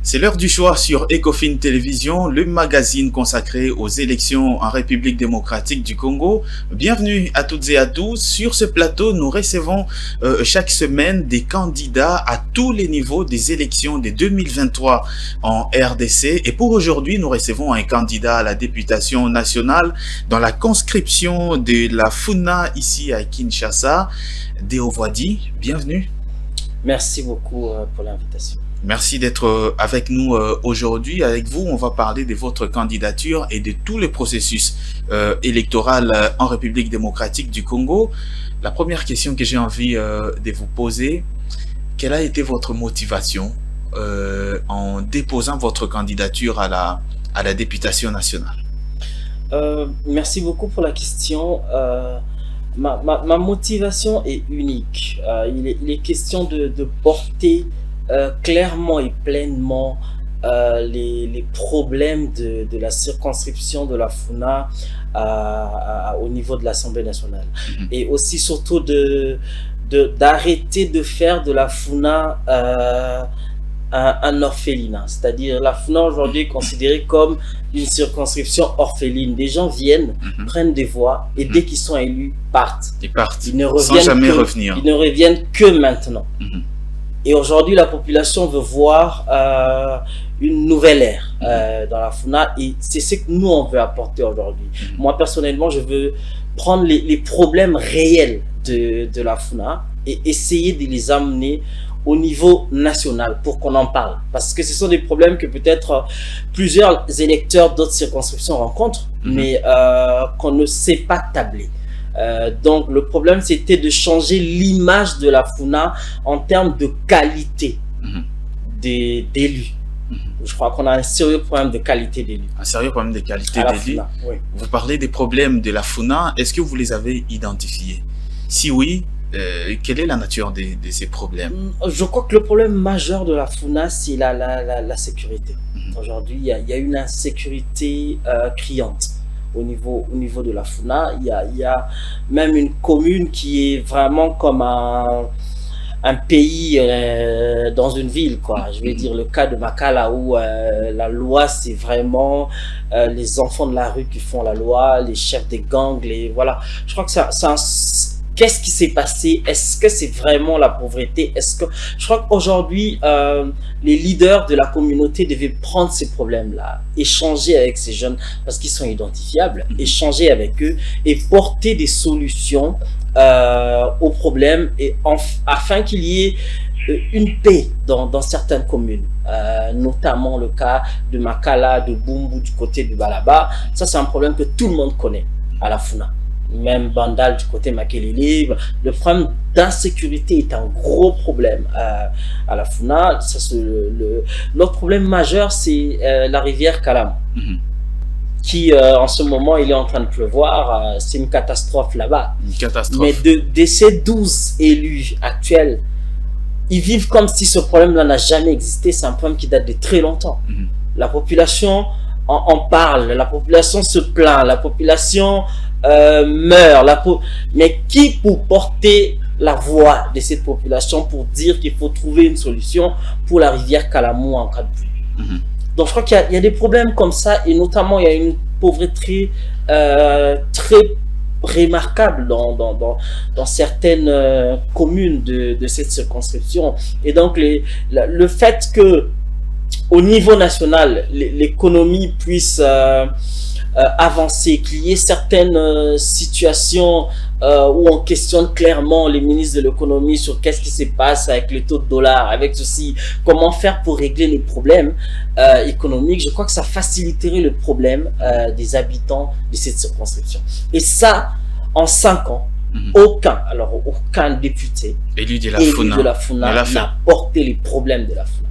C'est l'heure du choix sur Ecofin Télévision, le magazine consacré aux élections en République démocratique du Congo. Bienvenue à toutes et à tous. Sur ce plateau, nous recevons chaque semaine des candidats à tous les niveaux des élections de 2023 en RDC. Et pour aujourd'hui, nous recevons un candidat à la députation nationale dans la conscription de la Funa ici à Kinshasa. Deo Voidi, bienvenue. Merci beaucoup pour l'invitation. Merci d'être avec nous aujourd'hui. Avec vous, on va parler de votre candidature et de tout le processus électoral en République démocratique du Congo. La première question que j'ai envie de vous poser, quelle a été votre motivation en déposant votre candidature à la députation nationale? Merci beaucoup pour la question. Ma motivation est unique. Il est question de porter clairement et pleinement les problèmes de la circonscription de la Funa au niveau de l'Assemblée nationale. Et aussi surtout d'arrêter de faire de la Funa un orphelinat. C'est-à-dire la Funa aujourd'hui est considérée comme une circonscription orpheline. Des gens viennent, prennent des voix et dès qu'ils sont élus, partent. Ils partent, Ils ne sans jamais revenir. Ils ne reviennent que maintenant. Et aujourd'hui, la population veut voir une nouvelle ère dans la Funa et c'est ce que nous, on veut apporter aujourd'hui. Moi, personnellement, je veux prendre les problèmes réels de la Funa et essayer de les amener au niveau national pour qu'on en parle. Parce que ce sont des problèmes que peut-être plusieurs électeurs d'autres circonscriptions rencontrent, mais qu'on ne sait pas tabler. Donc le problème c'était de changer l'image de la Funa en termes de qualité d'élus. Je crois qu'on a un sérieux problème de qualité d'élus. Un sérieux problème de qualité d'élus. Oui. Vous parlez des problèmes de la Funa, est-ce que vous les avez identifiés? Si oui, quelle est la nature de ces problèmes? Je crois que le problème majeur de la Funa c'est la sécurité. Aujourd'hui il y a une insécurité criante. Au niveau de la Funa, il y a même une commune qui est vraiment comme un pays dans une ville, quoi. Je vais dire le cas de Makala où la loi c'est vraiment les enfants de la rue qui font la loi, les chefs des gangs, voilà. Je crois que qu'est-ce qui s'est passé? Est-ce que c'est vraiment la pauvreté? Je crois qu'aujourd'hui, les leaders de la communauté devaient prendre ces problèmes-là, échanger avec ces jeunes parce qu'ils sont identifiables, échanger avec eux et porter des solutions aux problèmes et afin qu'il y ait une paix dans certaines communes, notamment le cas de Makala, de Bumbu, du côté de Balaba. Ça, c'est un problème que tout le monde connaît à la Funa. Même Bandal du côté Makelele, le problème d'insécurité est un gros problème à la Funa. L'autre problème majeur, c'est la rivière Kalam, qui en ce moment il est en train de pleuvoir. C'est une catastrophe là-bas. Une catastrophe. Mais de ces 12 élus actuels, ils vivent comme si ce problème-là n'a jamais existé. C'est un problème qui date de très longtemps. La population en parle, la population se plaint, la population meurt, mais qui pour porter la voix de cette population pour dire qu'il faut trouver une solution pour la rivière Kalamou en cas de pluie. Donc je crois qu'il y a des problèmes comme ça et notamment il y a une pauvreté très remarquable dans certaines communes de cette circonscription. Et donc le fait que au niveau national l'économie puisse avancer, qu'il y ait certaines situations où on questionne clairement les ministres de l'économie sur qu'est-ce qui se passe avec le taux de dollar, avec ceci, comment faire pour régler les problèmes économiques. Je crois que ça faciliterait le problème des habitants de cette circonscription. Et ça, en 5 ans, aucun député élu de la Funa n'a porté les problèmes de la Funa.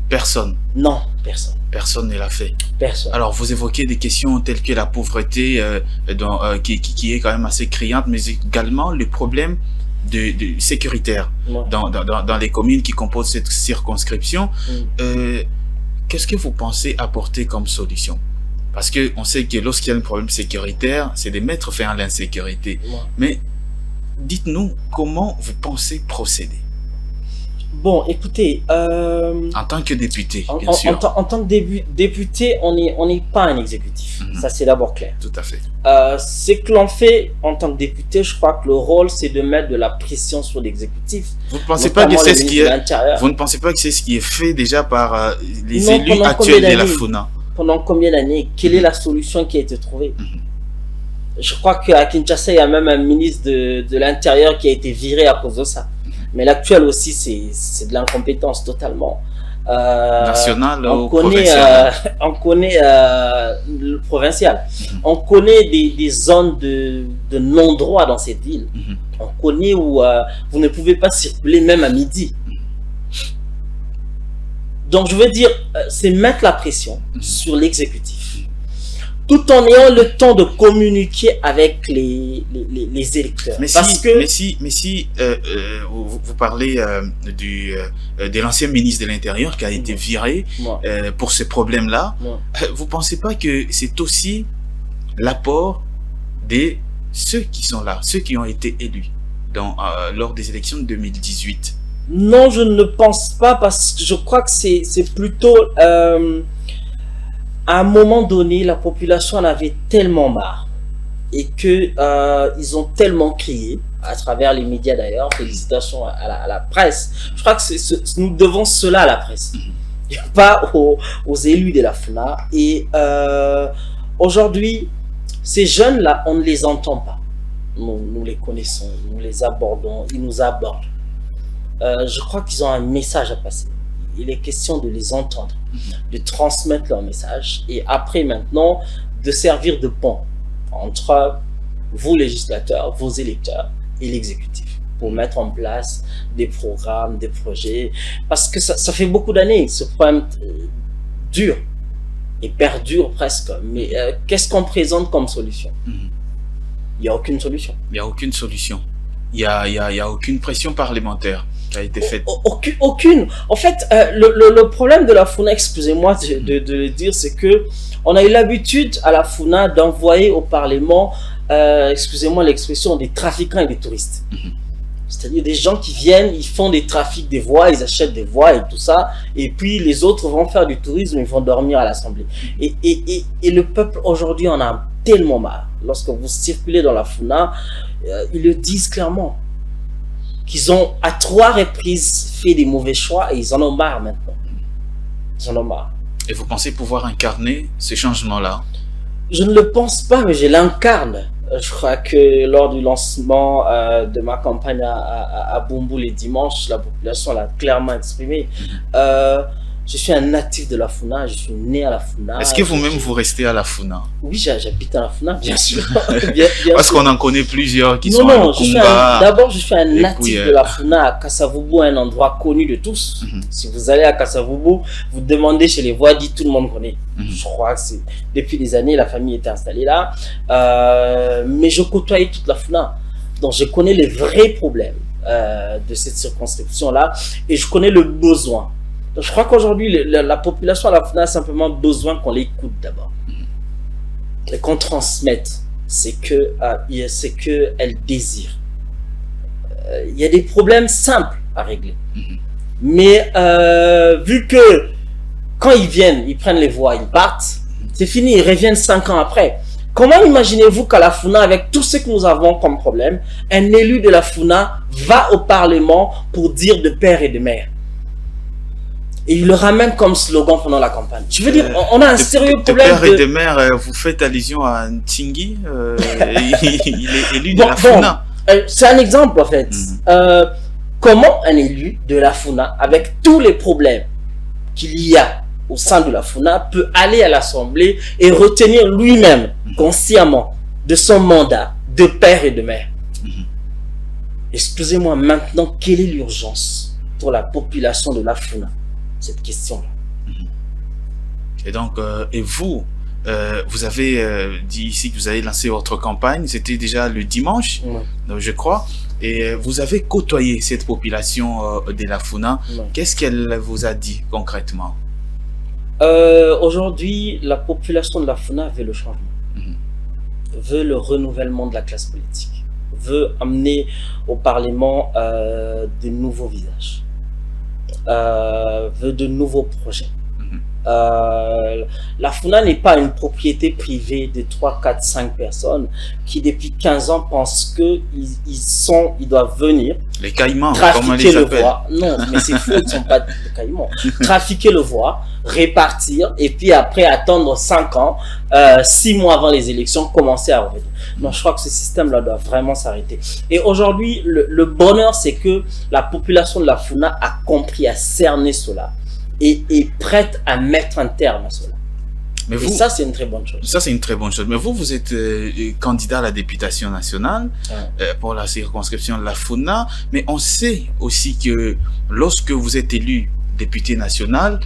Personne. Non, personne. Personne ne l'a fait. Personne. Alors, vous évoquez des questions telles que la pauvreté, qui est quand même assez criante, mais également le problème sécuritaire dans les communes qui composent cette circonscription. Qu'est-ce que vous pensez apporter comme solution? Parce qu'on sait que lorsqu'il y a un problème sécuritaire, c'est de mettre fin à l'insécurité. Mais dites-nous comment vous pensez procéder. Bon, écoutez, En tant que député, bien sûr. en tant que député, on n'est pas un exécutif. Ça, c'est d'abord clair. Tout à fait. Ce que l'on fait en tant que député, je crois que le rôle, c'est de mettre de la pression sur l'exécutif. Vous ne pensez pas que c'est ce qui est... Vous ne pensez pas que c'est ce qui est fait déjà par les élus actuels de la FUNA? Pendant combien d'années? Quelle est la solution qui a été trouvée? Je crois qu'à Kinshasa, il y a même un ministre de l'Intérieur qui a été viré à cause de ça. Mais l'actuel aussi, c'est de l'incompétence totalement. National ou provincial? On connaît le provincial. On connaît des zones de non-droit dans cette ville. On connaît où vous ne pouvez pas circuler même à midi. Donc, je veux dire, c'est mettre la pression sur l'exécutif, tout en ayant le temps de communiquer avec les électeurs. Mais si vous parlez de l'ancien ministre de l'Intérieur qui a été viré pour ce problème-là, vous ne pensez pas que c'est aussi l'apport de ceux qui sont là, ceux qui ont été élus lors des élections de 2018? Non, je ne pense pas, parce que je crois que c'est plutôt... à un moment donné, la population en avait tellement marre et que ils ont tellement crié, à travers les médias d'ailleurs, félicitations à la presse. Je crois que nous devons cela à la presse, pas aux élus de la FUNA. Et aujourd'hui, ces jeunes-là, on ne les entend pas. Nous les connaissons, nous les abordons, ils nous abordent. Je crois qu'ils ont un message à passer. Il est question de les entendre, de transmettre leur message, et après maintenant de servir de pont entre vous législateurs, vos électeurs et l'exécutif, pour mettre en place des programmes, des projets, parce que ça fait beaucoup d'années, ce problème dure et perdure presque. Mais qu'est-ce qu'on présente comme solution? Il n'y a aucune solution. Il n'y a aucune solution. Il n'y a aucune pression parlementaire qui a été faite. Aucune. En fait, le problème de la FUNA, excusez-moi de le dire, c'est que on a eu l'habitude à la FUNA d'envoyer au Parlement, excusez-moi l'expression, des trafiquants et des touristes. C'est-à-dire des gens qui viennent, ils font des trafics des voix, ils achètent des voix et tout ça, et puis les autres vont faire du tourisme, ils vont dormir à l'Assemblée. Et le peuple aujourd'hui en a tellement marre. Lorsque vous circulez dans la FUNA, ils le disent clairement, qu'ils ont à 3 reprises fait des mauvais choix et ils en ont marre maintenant. Ils en ont marre. Et vous pensez pouvoir incarner ces changements-là? Je ne le pense pas, mais je l'incarne. Je crois que lors du lancement de ma campagne à Bumbu les dimanches, la population l'a clairement exprimé. Je suis un natif de la FUNA, je suis né à la FUNA. Est-ce que vous-même vous restez à la FUNA? Oui, j'habite à la FUNA, bien sûr. Parce qu'on en connaît plusieurs qui sont à Lukumba. D'abord, je suis un natif de la FUNA à Kasavubu, un endroit connu de tous. Si vous allez à Kasavubu, vous demandez chez les Voix-Dits, tout le monde connaît. Je crois que c'est depuis des années, la famille était installée là. Mais je côtoyais toute la FUNA. Donc, je connais les vrais problèmes de cette circonscription-là et je connais le besoin. Donc, je crois qu'aujourd'hui, la population à la FUNA a simplement besoin qu'on l'écoute d'abord. Et qu'on transmette ce qu'elle désire. Il y a des problèmes simples à régler. Mais vu que quand ils viennent, ils prennent les voix, ils partent, c'est fini, ils reviennent 5 ans après. Comment imaginez-vous qu'à la FUNA, avec tout ce que nous avons comme problème, un élu de la FUNA va au Parlement pour dire de père et de mère? Et il le ramène comme slogan pendant la campagne. Je veux dire, on a un sérieux problème. De père et de mère, vous faites allusion à Ntingi, il est élu de la FUNA. C'est un exemple en fait. Comment un élu de la FUNA, avec tous les problèmes qu'il y a au sein de la FUNA, peut aller à l'Assemblée et retenir lui-même, consciemment, de son mandat de père et de mère? Excusez-moi, maintenant, quelle est l'urgence pour la population de la FUNA? Cette question-là. Et donc, et vous, vous avez dit ici que vous avez lancé votre campagne, c'était déjà le dimanche, je crois, et vous avez côtoyé cette population de la FUNA. Qu'est-ce qu'elle vous a dit concrètement? Aujourd'hui, la population de la FUNA veut le changement, veut le renouvellement de la classe politique, veut amener au Parlement de nouveaux visages. veut de nouveaux projets. La FUNA n'est pas une propriété privée de 3, 4, 5 personnes qui depuis 15 ans pensent qu'ils doivent venir les caïmans, trafiquer le voix. Non, mais c'est faux, ils ne sont pas des caïmans. Trafiquer le voix, répartir et puis après attendre 5 ans, 6 mois avant les élections, commencer à revenir. Non, je crois que ce système-là doit vraiment s'arrêter. Et aujourd'hui, le bonheur, c'est que la population de la FUNA a compris, a cerné cela. Et est prête à mettre un terme à cela. Mais vous, et ça, c'est une très bonne chose. Ça, c'est une très bonne chose. Mais vous êtes candidat à la députation nationale pour la circonscription de la FUNA. Mais on sait aussi que lorsque vous êtes élu député national,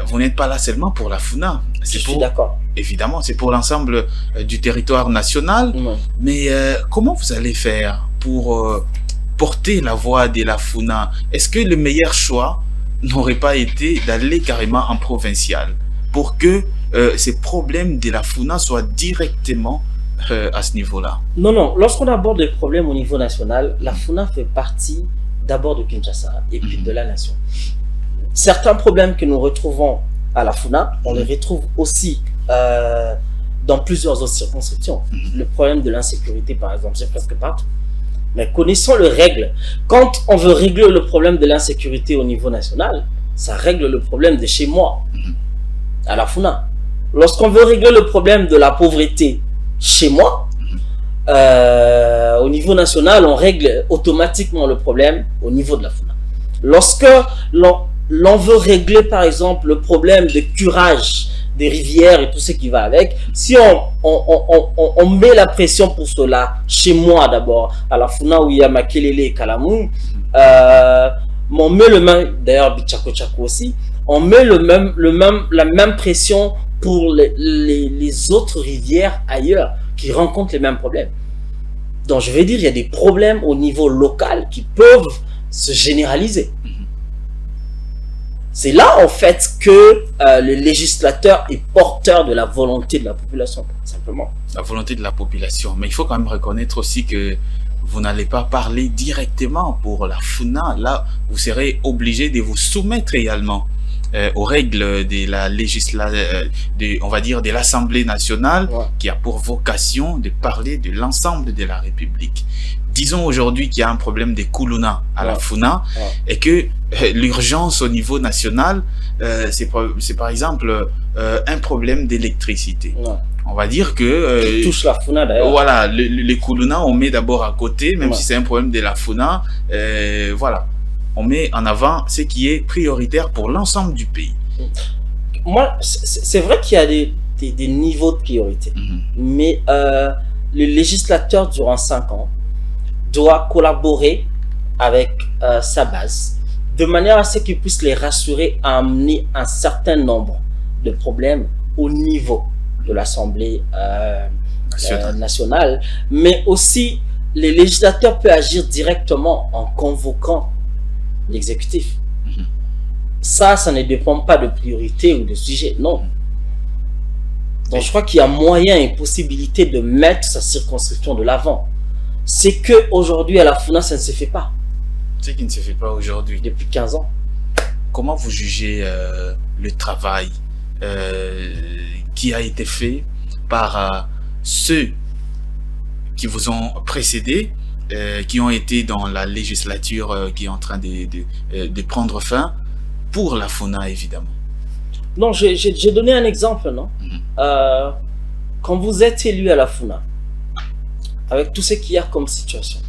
vous n'êtes pas là seulement pour la FUNA. Je suis d'accord. Évidemment, c'est pour l'ensemble du territoire national. Mais comment vous allez faire pour porter la voix de la FUNA? Est-ce que le meilleur choix n'aurait pas été d'aller carrément en provincial pour que ces problèmes de la FUNA soient directement à ce niveau-là? Non. Lorsqu'on aborde les problèmes au niveau national, la FUNA fait partie d'abord de Kinshasa et puis de la nation. Certains problèmes que nous retrouvons à la FUNA, on les retrouve aussi dans plusieurs autres circonscriptions. Le problème de l'insécurité, par exemple, c'est presque partout. Mais connaissons les règles. Quand on veut régler le problème de l'insécurité au niveau national, ça règle le problème de chez moi, à la FUNA. Lorsqu'on veut régler le problème de la pauvreté chez moi, au niveau national, on règle automatiquement le problème au niveau de la FUNA. Lorsque l'on veut régler, par exemple, le problème de curage des rivières et tout ce qui va avec, si on met la pression pour cela chez moi d'abord, à la FUNA où il y a Makelele et Kalamou, on met le même, d'ailleurs Bichako Chako aussi, on met la même pression pour les autres rivières ailleurs qui rencontrent les mêmes problèmes. Donc je vais dire, il y a des problèmes au niveau local qui peuvent se généraliser. C'est là, en fait, que le législateur est porteur de la volonté de la population, simplement. La volonté de la population. Mais il faut quand même reconnaître aussi que vous n'allez pas parler directement pour la FUNA. Là, vous serez obligé de vous soumettre également aux règles de la on va dire, de l'Assemblée nationale, qui a pour vocation de parler de l'ensemble de la République. Disons aujourd'hui qu'il y a un problème de Kuluna à la FUNA et que l'urgence au niveau national, c'est par exemple un problème d'électricité. On va dire que... qui touche la FUNA d'ailleurs. Voilà, les Kuluna, on met d'abord à côté, même si c'est un problème de la FUNA, voilà. On met en avant ce qui est prioritaire pour l'ensemble du pays. Moi, c'est vrai qu'il y a des niveaux de priorité, mais le législateur, durant 5 ans, doit collaborer avec sa base, de manière à ce qu'il puisse les rassurer à amener un certain nombre de problèmes au niveau de l'Assemblée nationale, mais aussi les législateurs peuvent agir directement en convoquant l'exécutif. Ça ne dépend pas de priorité ou de sujet, non. Donc je crois qu'il y a moyen et possibilité de mettre sa circonscription de l'avant. C'est qu'aujourd'hui à la FUNA, ça ne se fait pas. C'est qui ne se fait pas aujourd'hui. Depuis 15 ans. Comment vous jugez le travail qui a été fait par ceux qui vous ont précédé, qui ont été dans la législature qui est en train de prendre fin, pour la FUNA évidemment? Non, j'ai donné un exemple, non? Quand vous êtes élu à la FUNA, avec tout ce qu'il y a comme situation,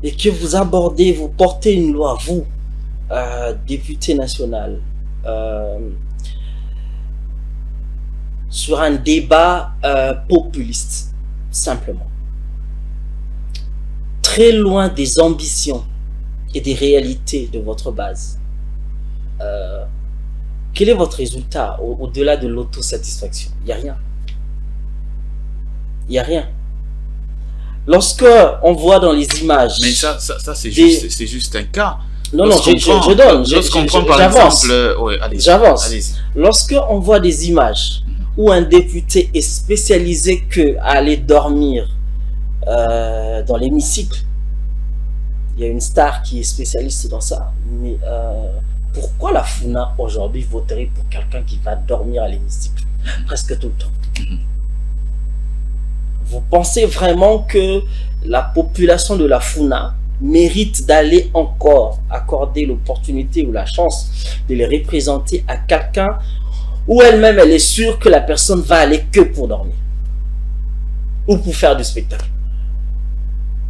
et que vous portez une loi, vous, député national, sur un débat populiste, simplement, très loin des ambitions et des réalités de votre base, quel est votre résultat au-delà de l'autosatisfaction? Il n'y a rien. Il n'y a rien. Lorsque on voit dans les images... Mais ça c'est juste un cas. Non, je donne. Lorsqu'on prend par exemple... J'avance. Lorsque on voit des images où un député est spécialisé à aller dormir dans l'hémicycle, il y a une star qui est spécialiste dans ça. Mais pourquoi la FUNA aujourd'hui voterait pour quelqu'un qui va dormir à l'hémicycle presque tout le temps? Vous pensez vraiment que la population de la FUNA mérite d'aller encore accorder l'opportunité ou la chance de les représenter à quelqu'un où elle-même elle est sûre que la personne va aller que pour dormir ou pour faire du spectacle?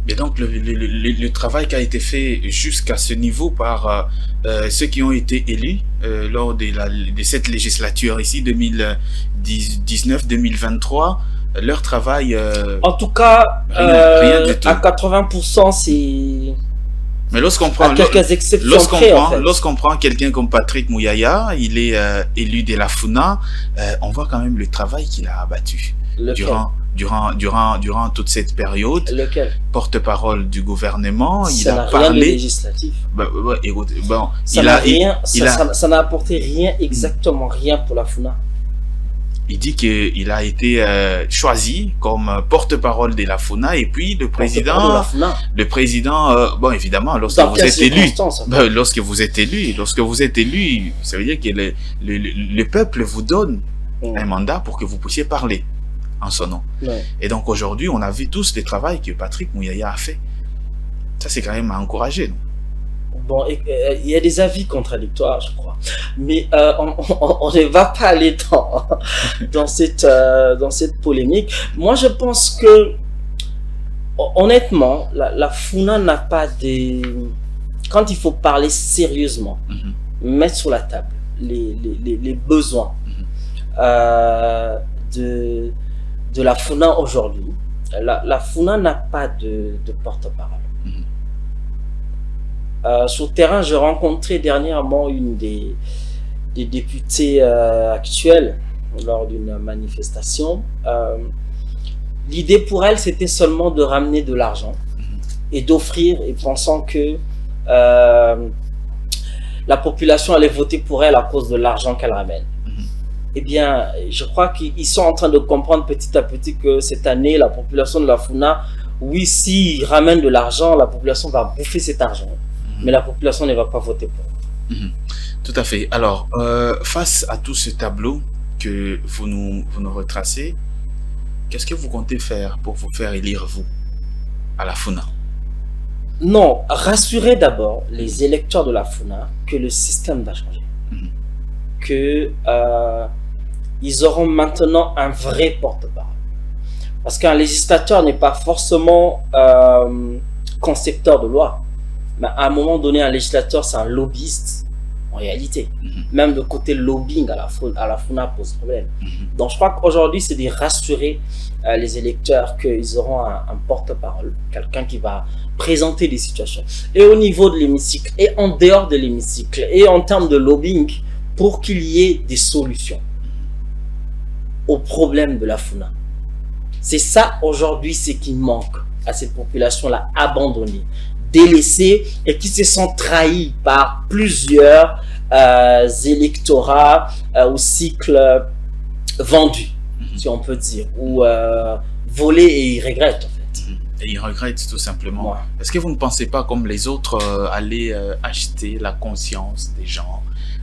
Et donc le travail qui a été fait jusqu'à ce niveau par ceux qui ont été élus lors de cette législature ici 2019-2023, leur travail... en tout cas, rien du tout. à 80%, c'est... Mais lorsqu'on prend, quelques exceptions près, en fait. Lorsqu'on prend quelqu'un comme Patrick Mouyaya, il est élu de la FUNA, on voit quand même le travail qu'il a abattu durant toute cette période. Lequel? Porte-parole du gouvernement, ça il a rien parlé... de législatif. Écoute, bon, Ça n'a apporté rien, exactement rien pour la FUNA. Il dit qu'il a été choisi comme porte-parole de la FUNA, et puis le président, bon évidemment, lorsque vous êtes élu, ça veut dire que le peuple vous donne un mandat pour que vous puissiez parler en son nom. Ouais. Et donc aujourd'hui, on a vu tous le travail que Patrick Mouyaya a fait. Ça, c'est quand même à encourager, non? Bon, il y a des avis contradictoires, je crois. Mais on ne va pas aller dans cette polémique. Moi, je pense que, honnêtement, la FUNA n'a pas des... Quand il faut parler sérieusement, mettre sur la table les besoins de la FUNA aujourd'hui, la FUNA n'a pas de porte-parole. Sur le terrain, j'ai rencontré dernièrement une des députés actuelles lors d'une manifestation. L'idée pour elle, c'était seulement de ramener de l'argent et d'offrir, et pensant que la population allait voter pour elle à cause de l'argent qu'elle ramène. Eh bien, je crois qu'ils sont en train de comprendre petit à petit que cette année, la population de la FUNA, oui, s'ils ramènent de l'argent, la population va bouffer cet argent. Mais la population ne va pas voter pour. Tout à fait. Alors, face à tout ce tableau que vous nous retracez, qu'est-ce que vous comptez faire pour vous faire élire, vous, à la FUNA? Non, rassurez d'abord les électeurs de la FUNA que le système va changer. Que ils auront maintenant un vrai porte-parole. Parce qu'un législateur n'est pas forcément concepteur de loi. Mais à un moment donné, un législateur, c'est un lobbyiste, en réalité. Même de côté lobbying à la FUNA pose problème. Donc je crois qu'aujourd'hui, c'est de rassurer les électeurs qu'ils auront un porte-parole, quelqu'un qui va présenter des situations. Et au niveau de l'hémicycle, et en dehors de l'hémicycle, et en termes de lobbying, pour qu'il y ait des solutions aux problèmes de la FUNA. C'est ça, aujourd'hui, ce qui manque à cette population-là abandonnée, délaissés et qui se sont trahis par plusieurs électorats ou cycles vendus, si on peut dire, ou volés, et ils regrettent en fait. Et ils regrettent tout simplement. Ouais. Est-ce que vous ne pensez pas, comme les autres, aller acheter la conscience des gens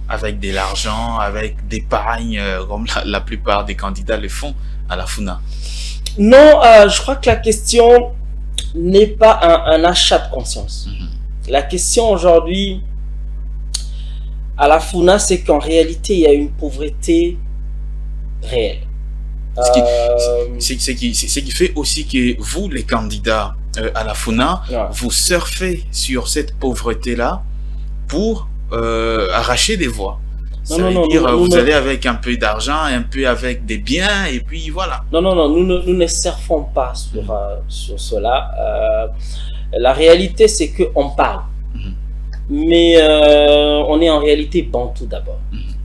avec de l'argent, avec des pagnes, comme la plupart des candidats le font à la FUNA? Non, je crois que la question n'est pas un achat de conscience. La question aujourd'hui à la FUNA, c'est qu'en réalité, il y a une pauvreté réelle. Ce qui fait aussi que vous, les candidats à la FUNA, vous surfez sur cette pauvreté-là pour arracher des voix. Ça veut dire vous allez avec un peu d'argent, un peu avec des biens, et puis voilà. Non, nous ne surfons pas sur cela. La réalité, c'est qu'on parle. Mais on est en réalité bantou d'abord.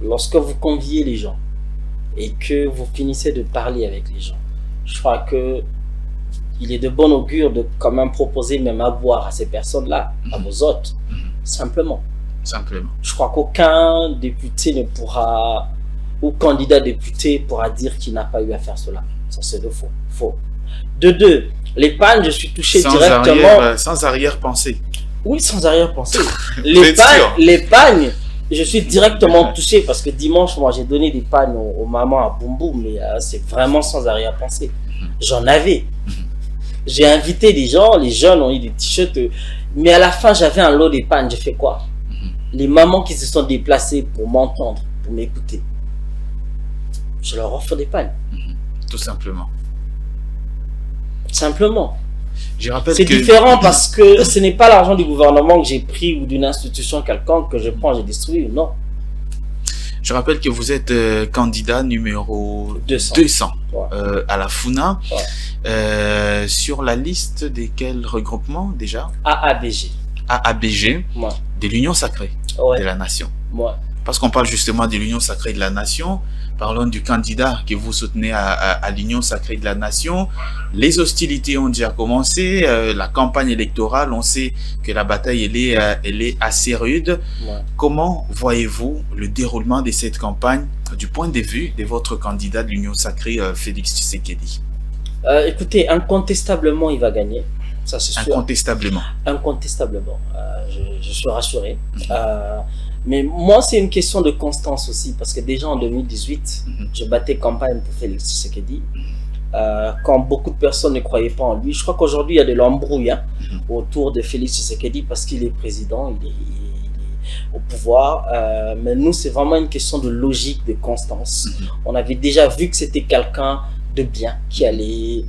Lorsque vous conviez les gens et que vous finissez de parler avec les gens, je crois que il est de bon augure de quand même proposer même à boire à ces personnes-là, à vos hôtes, simplement. Je crois qu'aucun député ne pourra, ou candidat député pourra dire qu'il n'a pas eu à faire cela. Ça, c'est de faux. De deux, les pannes, je suis touché directement. Sans arrière-pensée. Oui, sans arrière-pensée. Vous êtes sûr? L'épargne, je suis directement touché parce que dimanche, moi, j'ai donné des pagnes aux mamans à Boum Boum, mais c'est vraiment sans arrière-pensée. J'en avais. J'ai invité des gens, les jeunes ont eu des t-shirts, mais à la fin, j'avais un lot d'épargne. J'ai fait quoi? Les mamans qui se sont déplacées pour m'entendre, pour m'écouter, je leur offre des pagnes. Tout simplement. Simplement. Je rappelle c'est que... différent parce que ce n'est pas l'argent du gouvernement que j'ai pris ou d'une institution quelconque que je prends, j'ai distribué, non. Je rappelle que vous êtes candidat numéro 200 ouais. À la FUNA. Ouais. Sur la liste desquels regroupements déjà? AABG. AABG, ouais. De l'Union Sacrée ouais. de la Nation. Ouais. Parce qu'on parle justement de l'Union Sacrée de la Nation, parlons du candidat que vous soutenez à l'Union Sacrée de la Nation. Les hostilités ont déjà commencé, la campagne électorale, on sait que la bataille elle est assez rude. Ouais. Comment voyez-vous le déroulement de cette campagne du point de vue de votre candidat de l'Union Sacrée, Félix Tshisekedi? Écoutez, incontestablement, il va gagner. Ça, c'est sûr. Incontestablement. Incontestablement. Je suis rassuré. Mais moi, c'est une question de constance aussi, parce que déjà en 2018, je battais campagne pour Félix Tshisekedi. Quand beaucoup de personnes ne croyaient pas en lui. Je crois qu'aujourd'hui, il y a de l'embrouille autour de Félix Tshisekedi parce qu'il est président, il est au pouvoir. Mais nous, c'est vraiment une question de logique, de constance. On avait déjà vu que c'était quelqu'un de bien qui allait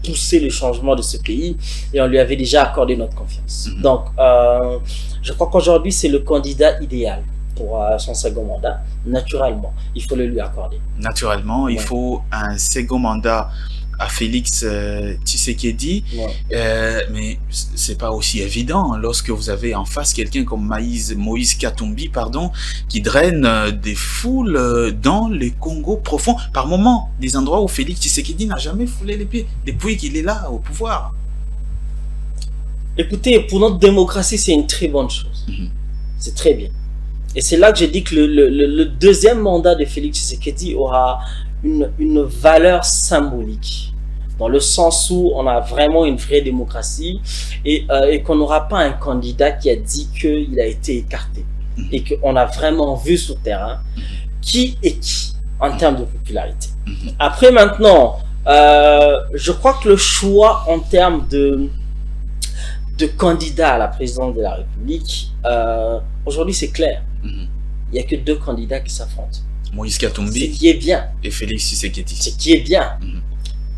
pousser le changement de ce pays et on lui avait déjà accordé notre confiance. Donc, je crois qu'aujourd'hui, c'est le candidat idéal pour son second mandat. Naturellement, il faut le lui accorder. Naturellement, ouais. Il faut un second mandat à Félix Tshisekedi, ouais. Mais c'est pas aussi évident lorsque vous avez en face quelqu'un comme Moïse Katumbi, pardon, qui draine des foules dans le Congo profond, par moments, des endroits où Félix Tshisekedi n'a jamais foulé les pieds depuis qu'il est là au pouvoir. Écoutez, pour notre démocratie, c'est une très bonne chose. C'est très bien. Et c'est là que j'ai dit que le deuxième mandat de Félix Tshisekedi aura une valeur symbolique, dans le sens où on a vraiment une vraie démocratie et qu'on n'aura pas un candidat qui a dit qu'il a été écarté et qu'on a vraiment vu sur le terrain qui est qui en termes de popularité. Après maintenant, je crois que le choix en termes de candidat à la présidence de la République, aujourd'hui c'est clair. Il n'y a que deux candidats qui s'affrontent. Moïse Katumbi, c'est qui est bien, et Félix Tshisekedi. C'est qui est bien.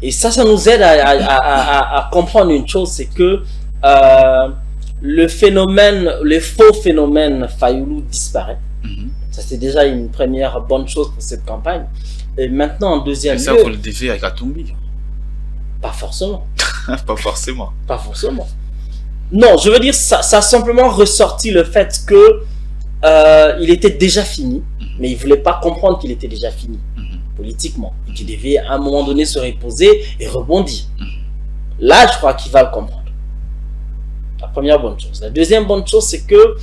Et ça nous aide à comprendre une chose, c'est que le faux phénomène Fayoulou disparaît. Ça c'est déjà une première bonne chose pour cette campagne. Et maintenant, en deuxième lieu... Mais ça, vous le devez à Katumbi. Pas forcément. Pas forcément. Pas forcément. Non, je veux dire, ça a simplement ressorti le fait que il était déjà fini, mais il ne voulait pas comprendre qu'il était déjà fini politiquement et qu'il devait à un moment donné se reposer et rebondir. Là, je crois qu'il va le comprendre. La première bonne chose. La deuxième bonne chose, c'est que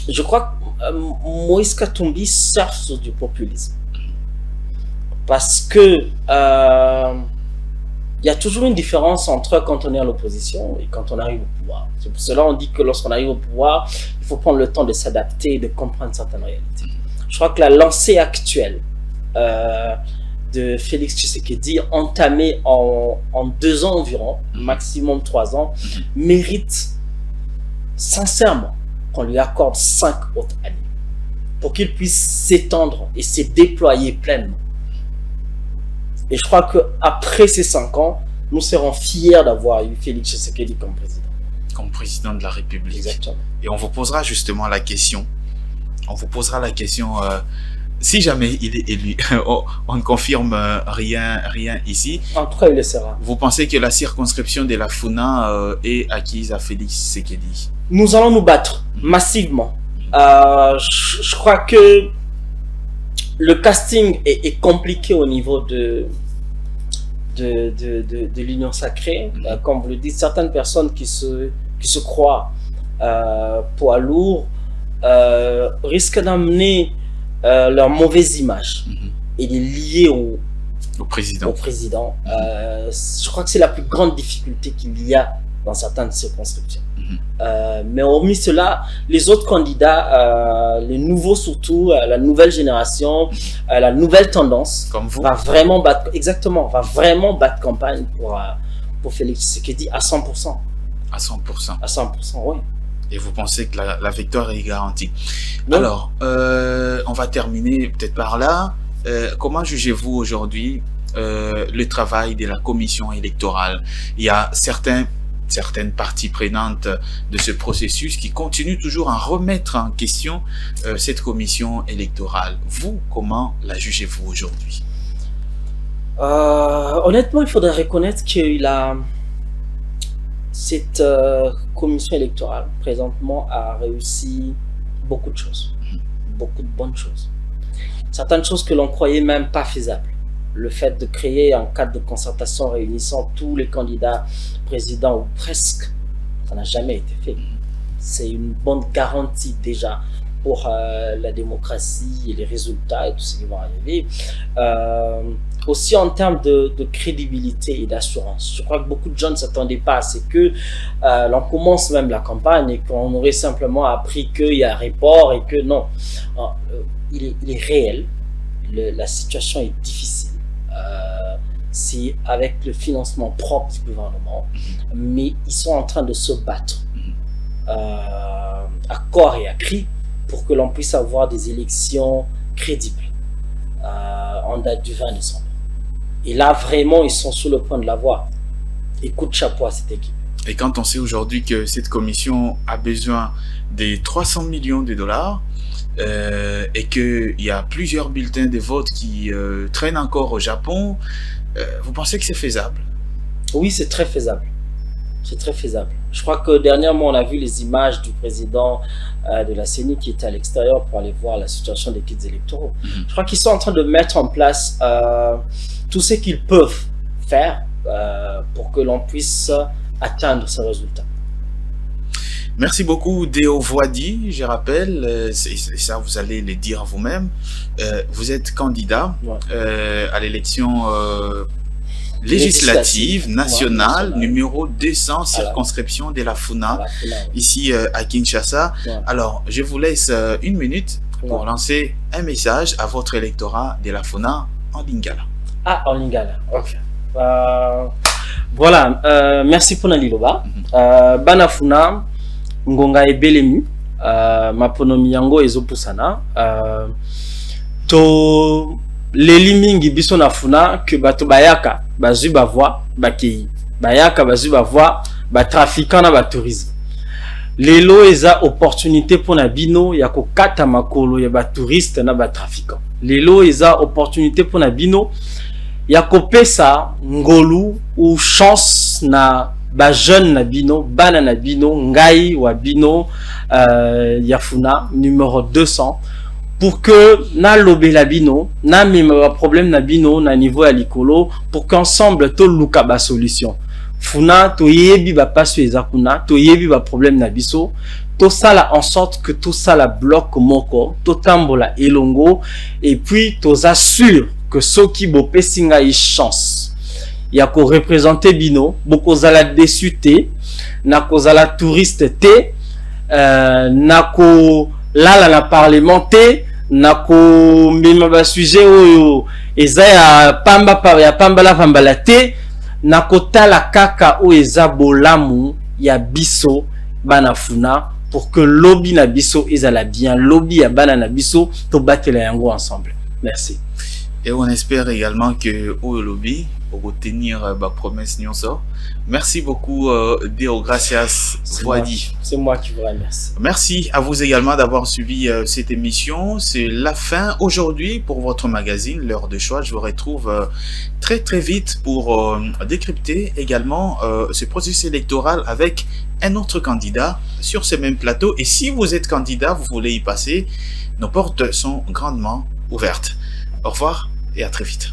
je crois que Moïse Katumbi surfe sur du populisme. Parce que il y a toujours une différence entre quand on est à l'opposition et quand on arrive au pouvoir. C'est pour cela qu'on dit que lorsqu'on arrive au pouvoir, il faut prendre le temps de s'adapter et de comprendre certaines réalités. Je crois que la lancée actuelle de Félix Tshisekedi, entamée en 2 ans environ, maximum 3 ans, mérite sincèrement qu'on lui accorde 5 autres années pour qu'il puisse s'étendre et se déployer pleinement. Et je crois qu'après ces 5 ans, nous serons fiers d'avoir eu Félix Tshisekedi comme président. Comme président de la République. Exactement. Et on vous posera justement la question. On vous posera la question, si jamais il est élu, on ne confirme rien ici. En tout cas, il le sera. Vous pensez que la circonscription de la FUNA est acquise à Félix Tshisekedi? Nous allons nous battre massivement. Je crois que le casting est compliqué au niveau de l'Union Sacrée. Comme vous le dites, certaines personnes qui se croient poids lourds risquent d'amener leur mauvaise image et les lier au président. Je crois que c'est la plus grande difficulté qu'il y a dans certaines circonscriptions. Mais hormis cela, les autres candidats, les nouveaux surtout, la nouvelle génération, la nouvelle tendance, Comme vous. va vraiment battre campagne pour Félix Tshisekedi à 100%. À 100%. À 100%, oui. Et vous pensez que la victoire est garantie. Oui. Alors, on va terminer peut-être par là. Comment jugez-vous aujourd'hui le travail de la commission électorale? Il y a certaines parties prenantes de ce processus qui continuent toujours à remettre en question cette commission électorale. Vous, comment la jugez-vous aujourd'hui? Honnêtement, il faudrait reconnaître que cette commission électorale, présentement, a réussi beaucoup de choses. Beaucoup de bonnes choses. Certaines choses que l'on croyait même pas faisables. Le fait de créer un cadre de concertation réunissant tous les candidats présidents, ou presque, ça n'a jamais été fait. C'est une bonne garantie déjà pour la démocratie et les résultats et tout ce qui va arriver. Aussi en termes de crédibilité et d'assurance. Je crois que beaucoup de gens ne s'attendaient pas à ce que l'on commence même la campagne et qu'on aurait simplement appris qu'il y a un report et que non. Il est réel. La situation est difficile. C'est avec le financement propre du gouvernement, mais ils sont en train de se battre à corps et à cri pour que l'on puisse avoir des élections crédibles en date du 20 décembre. Et là, vraiment, ils sont sur le point de l'avoir. Et coup de chapeau à cette équipe. Et quand on sait aujourd'hui que cette commission a besoin des 300 millions de dollars, et qu'il y a plusieurs bulletins de vote qui traînent encore au Japon, vous pensez que c'est faisable? Oui, c'est très faisable. C'est très faisable. Je crois que dernièrement, on a vu les images du président de la CENI qui était à l'extérieur pour aller voir la situation des kits électoraux. Je crois qu'ils sont en train de mettre en place tout ce qu'ils peuvent faire pour que l'on puisse atteindre ce résultat. Merci beaucoup, Déo Voidi. Je rappelle, ça vous allez le dire vous-même, vous êtes candidat à l'élection législative nationale numéro 200 circonscription de la FUNA, ici à Kinshasa. Alors, je vous laisse une minute pour lancer un message à votre électorat de la FUNA en Lingala. Ah, en Lingala, ok. Voilà, merci pour Naliloba. Bana FUNA, ngonga ebelemi, maponomi yango ezopusana. To leli mingi biso na FUNA que bato bayaka bazwi bavoi bakei bayaka bazwi bavoi batrafiquant na batourisme. Lelo eza opportunité pona bino ya kokata makolo ya batouriste na batrafiquant. Lelo eza opportunité pona bino ya kopesa ngolu ou chance na ba jeune na bino, bana na bino, ngai wa bino ya FUNA numéro 200 pour que na lobela bino, na mema problème na bino na niveau ya likolo pour qu'ensemble to luka ba solution. FUNA to yebi ba passe ezakuna, to yebi ba problème na biso, to sala en sorte que tout ça la bloc moko, to tambola elongo et puis to assure que ceux qui bo pesinga y chance. Ya ko représenter bino, boko zala déçu te, na ko zala touriste te, na ko lala na parlement te, na ko mema ba sujet oyo eza ya pamba la te, na ko tala kaka o eza bolamu ya biso bana FUNA pour que lobby na biso ezala bien, lobby ya bana na biso to batela yango ensemble. Merci. Et on espère également que au lobby pour obtenir ma promesse nyonso. Merci beaucoup Deo Gracias Voidi. C'est moi qui vous remercie. Merci à vous également d'avoir suivi cette émission. C'est la fin aujourd'hui pour votre magazine L'heure de choix. Je vous retrouve très vite pour décrypter également ce processus électoral avec un autre candidat sur ce même plateau. Et si vous êtes candidat, vous voulez y passer, nos portes sont grandement ouvertes. Au revoir et à très vite.